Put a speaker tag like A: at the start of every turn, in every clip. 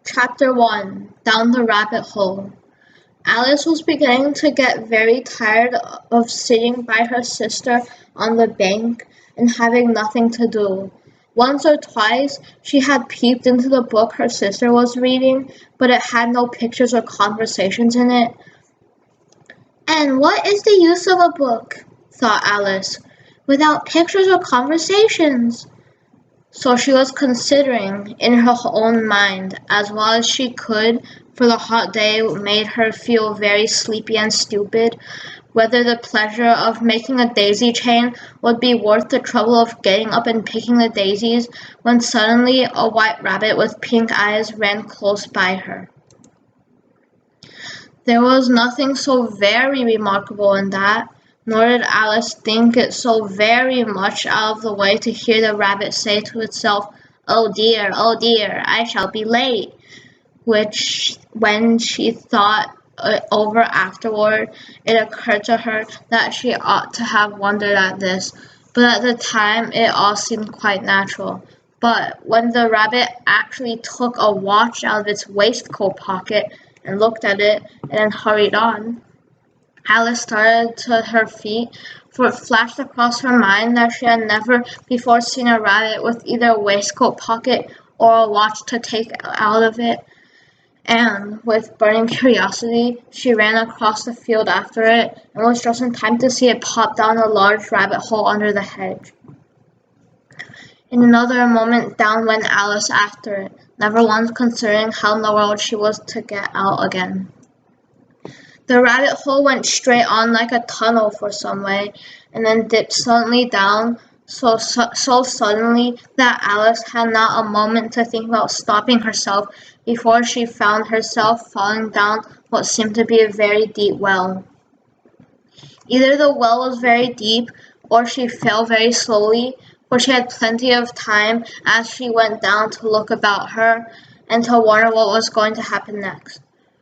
A: Chapter 1 Down the Rabbit Hole. Alice was beginning to get very tired of sitting by her sister on the bank and having nothing to do. Once or twice she had peeped into the book her sister was reading, but it had no pictures or conversations in it. "And what is the use of a book," thought Alice, "without pictures or conversations?" So she was considering, in her own mind, as well as she could, for the hot day made her feel very sleepy and stupid, whether the pleasure of making a daisy chain would be worth the trouble of getting up and picking the daisies, when suddenly a white rabbit with pink eyes ran close by her. There was nothing so very remarkable in that, nor did Alice think it so very much out of the way to hear the rabbit say to itself, oh dear, I shall be late," which, when she thought it over afterward, it occurred to her that she ought to have wondered at this, but at the time it all seemed quite natural. But when the rabbit actually took a watch out of its waistcoat pocket and looked at it and then hurried on, Alice started to her feet, for it flashed across her mind that she had never before seen a rabbit with either a waistcoat pocket or a watch to take out of it, and, with burning curiosity, she ran across the field after it, and was just in time to see it pop down a large rabbit hole under the hedge. In another moment down went Alice after it, never once considering how in the world she was to get out again. The rabbit hole went straight on like a tunnel for some way, and then dipped suddenly down, so suddenly that Alice had not a moment to think about stopping herself before she found herself falling down what seemed to be a very deep well. Either the well was very deep, or she fell very slowly, for she had plenty of time as she went down to look about her, and to wonder what was going to happen next.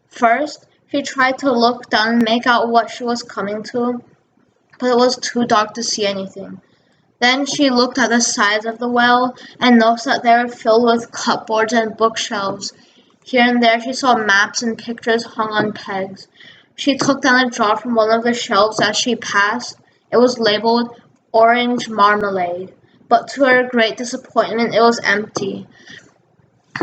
A: First, she tried to look down and make out what she was coming to, but it was too dark to see anything. Then she looked at the sides of the well, and noticed that they were filled with cupboards and bookshelves. Here and there she saw maps and pictures hung on pegs. She took down a jar from one of the shelves as she passed. It was labeled "Orange Marmalade," but to her great disappointment it was empty.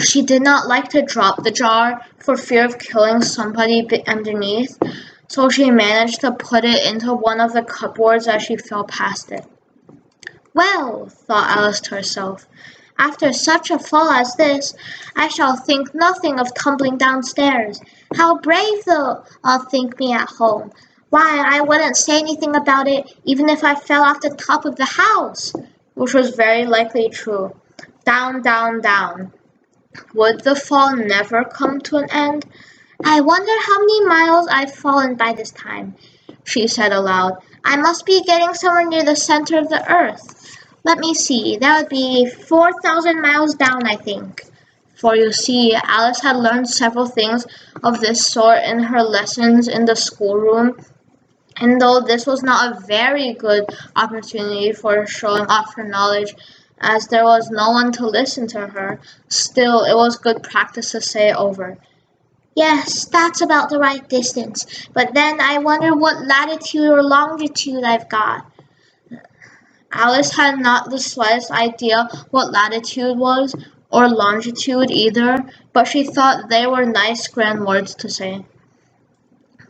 A: She did not like to drop the jar for fear of killing somebody underneath, so she managed to put it into one of the cupboards as she fell past it. "Well," thought Alice to herself, "after such a fall as this, I shall think nothing of tumbling downstairs. How brave they'll all think me at home! Why, I wouldn't say anything about it even if I fell off the top of the house," which was very likely true. Down, down, down. Would the fall never come to an end? "I wonder how many miles I've fallen by this time," she said aloud. "I must be getting somewhere near the center of the earth. Let me see, that would be 4,000 miles down, I think." For you see, Alice had learned several things of this sort in her lessons in the schoolroom, and though this was not a very good opportunity for showing off her knowledge, as there was no one to listen to her, still it was good practice to say it over. "Yes, that's about the right distance, but then I wonder what latitude or longitude I've got." Alice had not the slightest idea what latitude was, or longitude either, but she thought they were nice grand words to say.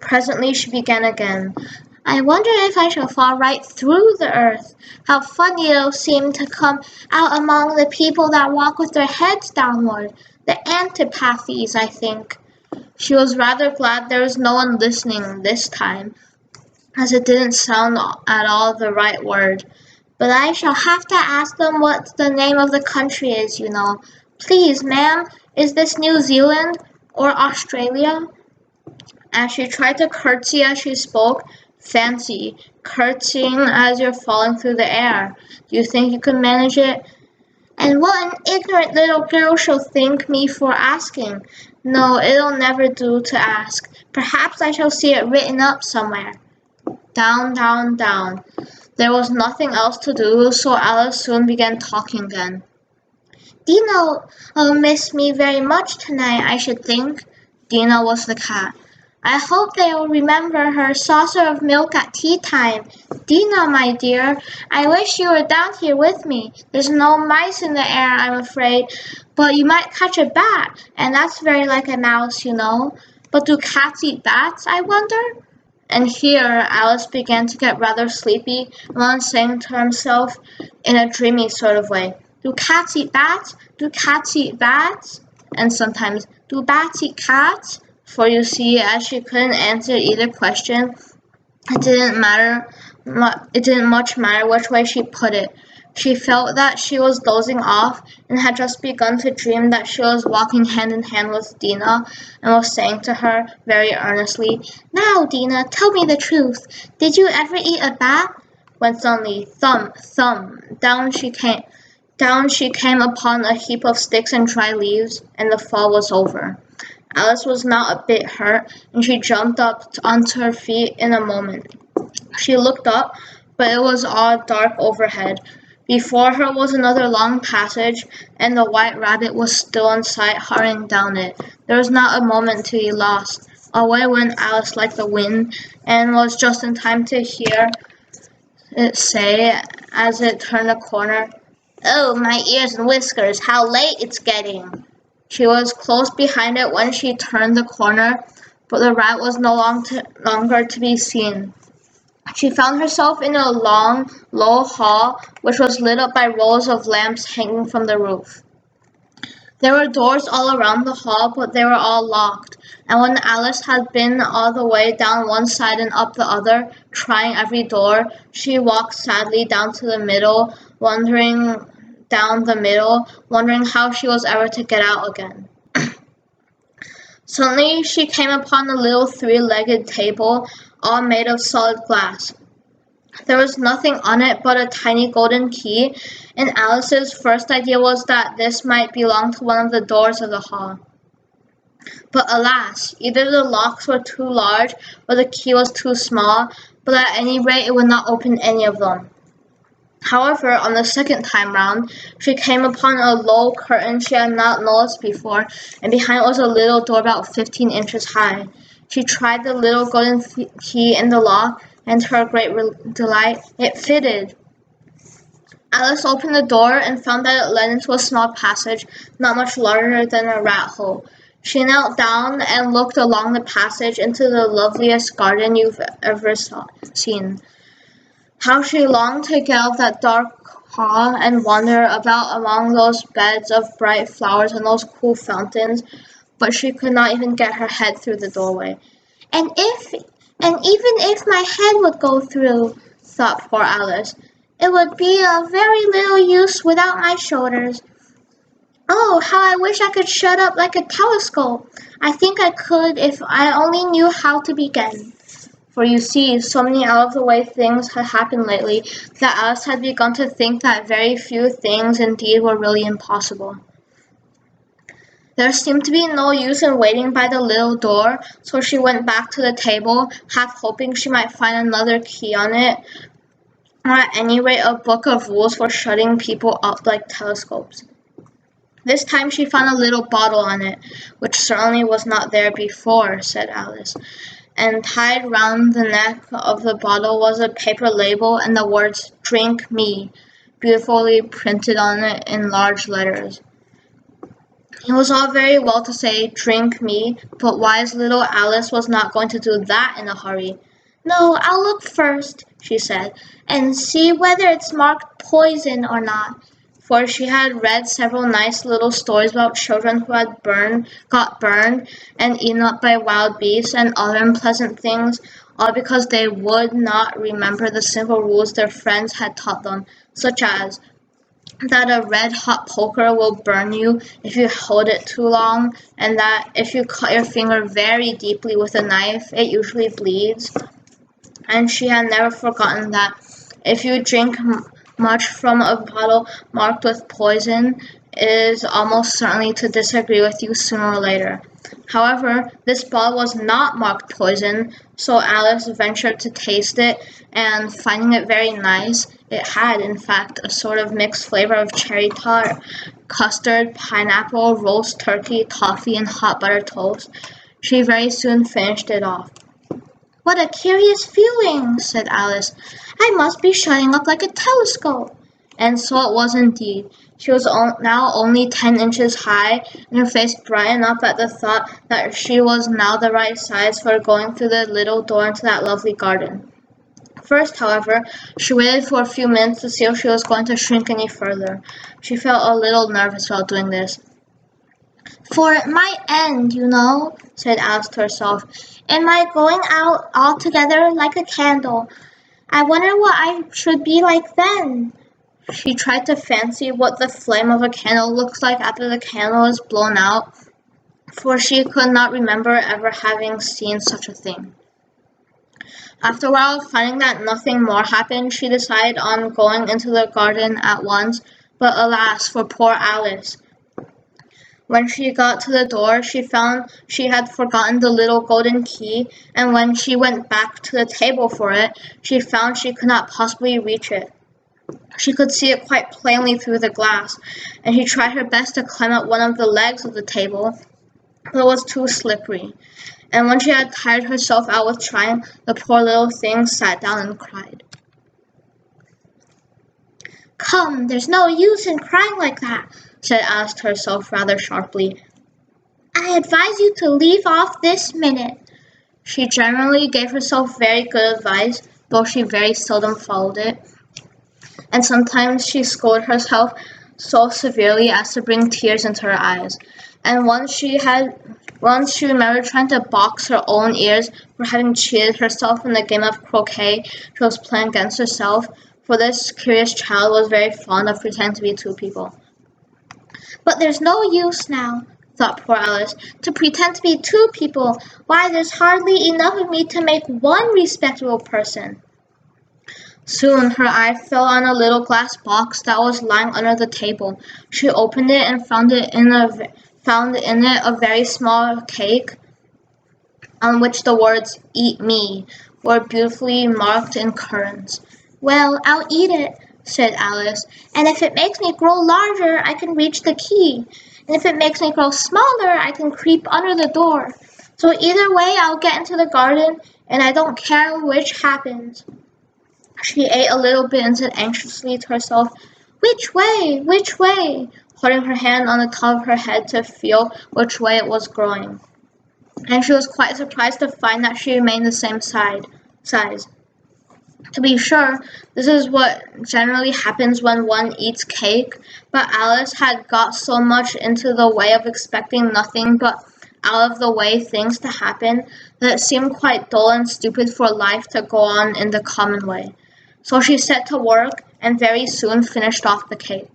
A: Presently she began again. "I wonder if I shall fall right through the earth. How funny it'll seem to come out among the people that walk with their heads downward. The antipathies, I think." She was rather glad there was no one listening this time, as it didn't sound at all the right word. "But I shall have to ask them what the name of the country is, you know. Please, ma'am, is this New Zealand or Australia?" As she tried to curtsy as she spoke, fancy, curtsying as you're falling through the air. Do you think you could manage it? "And what an ignorant little girl she'll think me for asking. No, it'll never do to ask. Perhaps I shall see it written up somewhere." Down, down, down. There was nothing else to do, so Alice soon began talking again. Dino will miss me very much tonight, I should think. Dina was the cat. I hope they will remember her saucer of milk at tea time. Dina, my dear, I wish you were down here with me. There's no mice in the air, I'm afraid, but you might catch a bat, and that's very like a mouse, you know. But do cats eat bats, I wonder? And here Alice began to get rather sleepy, and was saying to himself in a dreamy sort of way, Do cats eat bats? Do cats eat bats? And sometimes, do bats eat cats? For you see, as she couldn't answer either question, it didn't much matter which way she put it. She felt that she was dozing off and had just begun to dream that she was walking hand in hand with Dina and was saying to her very earnestly, Now, Dina, tell me the truth. Did you ever eat a bat? When suddenly, thump, thump, down she came. Down she came upon a heap of sticks and dry leaves, and the fall was over. Alice was not a bit hurt, and she jumped up onto her feet in a moment. She looked up, but it was all dark overhead. Before her was another long passage, and the white rabbit was still in sight, hurrying down it. There was not a moment to be lost. Away went Alice like the wind, and was just in time to hear it say, as it turned a corner, Oh, my ears and whiskers, how late it's getting! She was close behind it when she turned the corner, but the rat was no longer to be seen. She found herself in a long, low hall, which was lit up by rows of lamps hanging from the roof. There were doors all around the hall, but they were all locked, and when Alice had been all the way down one side and up the other, trying every door, she walked sadly down the middle, wondering how she was ever to get out again. Suddenly she came upon a little three-legged table, all made of solid glass. There was nothing on it but a tiny golden key, and Alice's first idea was that this might belong to one of the doors of the hall. But alas, either the locks were too large or the key was too small, but at any rate it would not open any of them. However, on the second time round, she came upon a low curtain she had not noticed before, and behind it was a little door about 15 inches high. She tried the little golden key in the lock, and to her great delight, it fitted. Alice opened the door and found that it led into a small passage, not much larger than a rat hole. She knelt down and looked along the passage into the loveliest garden you've ever seen. How she longed to get out of that dark hall and wander about among those beds of bright flowers and those cool fountains, but she could not even get her head through the doorway. And even if my head would go through, thought poor Alice, it would be of very little use without my shoulders. Oh, how I wish I could shut up like a telescope! I think I could if I only knew how to begin. For you see, so many out-of-the-way things had happened lately that Alice had begun to think that very few things indeed were really impossible. There seemed to be no use in waiting by the little door, so she went back to the table, half hoping she might find another key on it, or at any rate a book of rules for shutting people up like telescopes. This time she found a little bottle on it, which certainly was not there before, said Alice, and tied round the neck of the bottle was a paper label and the words, Drink Me, beautifully printed on it in large letters. It was all very well to say, Drink me, but wise little Alice was not going to do that in a hurry. No, I'll look first, she said, and see whether it's marked poison or not. For she had read several nice little stories about children who had got burned and eaten up by wild beasts and other unpleasant things, all because they would not remember the simple rules their friends had taught them, such as that a red-hot poker will burn you if you hold it too long, and that if you cut your finger very deeply with a knife, it usually bleeds. And she had never forgotten that if you drink much from a bottle marked with poison, it is almost certainly to disagree with you sooner or later. However, this bottle was not marked poison, so Alice ventured to taste it, and finding it very nice, It had, in fact, a sort of mixed flavor of cherry tart, custard, pineapple, roast turkey, toffee, and hot buttered toast. She very soon finished it off. "What a curious feeling," said Alice. "I must be shutting up like a telescope." And so it was indeed. She was now only 10 inches high, and her face brightened up at the thought that she was now the right size for going through the little door into that lovely garden. First, however, she waited for a few minutes to see if she was going to shrink any further. She felt a little nervous while doing this. "For it might end, you know," said Alice to herself. "It might going out altogether like a candle. I wonder what I should be like then." She tried to fancy what the flame of a candle looks like after the candle is blown out, for she could not remember ever having seen such a thing. After a while, finding that nothing more happened, she decided on going into the garden at once, but alas for poor Alice! When she got to the door, she found she had forgotten the little golden key, and when she went back to the table for it, she found she could not possibly reach it. She could see it quite plainly through the glass, and she tried her best to climb up one of the legs of the table, but it was too slippery. And when she had tired herself out with trying, the poor little thing sat down and cried. "Come, there's no use in crying like that," said Alice to herself rather sharply. "I advise you to leave off this minute." She generally gave herself very good advice, though she very seldom followed it, and sometimes she scolded herself so severely as to bring tears into her eyes. And once she remembered trying to box her own ears for having cheated herself in the game of croquet she was playing against herself, for this curious child was very fond of pretending to be two people. "But there's no use now," thought poor Alice, "to pretend to be two people. Why, there's hardly enough of me to make one respectable person." Soon her eye fell on a little glass box that was lying under the table. She opened it and found in it a very small cake, on which the words "Eat me" were beautifully marked in currants. "Well, I'll eat it," said Alice, "and if it makes me grow larger, I can reach the key, and if it makes me grow smaller, I can creep under the door. So either way, I'll get into the garden, and I don't care which happens." She ate a little bit and said anxiously to herself, "Which way? Which way?" holding her hand on the top of her head to feel which way it was growing. And she was quite surprised to find that she remained the same size. To be sure, this is what generally happens when one eats cake, but Alice had got so much into the way of expecting nothing but out-of-the-way things to happen that it seemed quite dull and stupid for life to go on in the common way. So she set to work and very soon finished off the cake.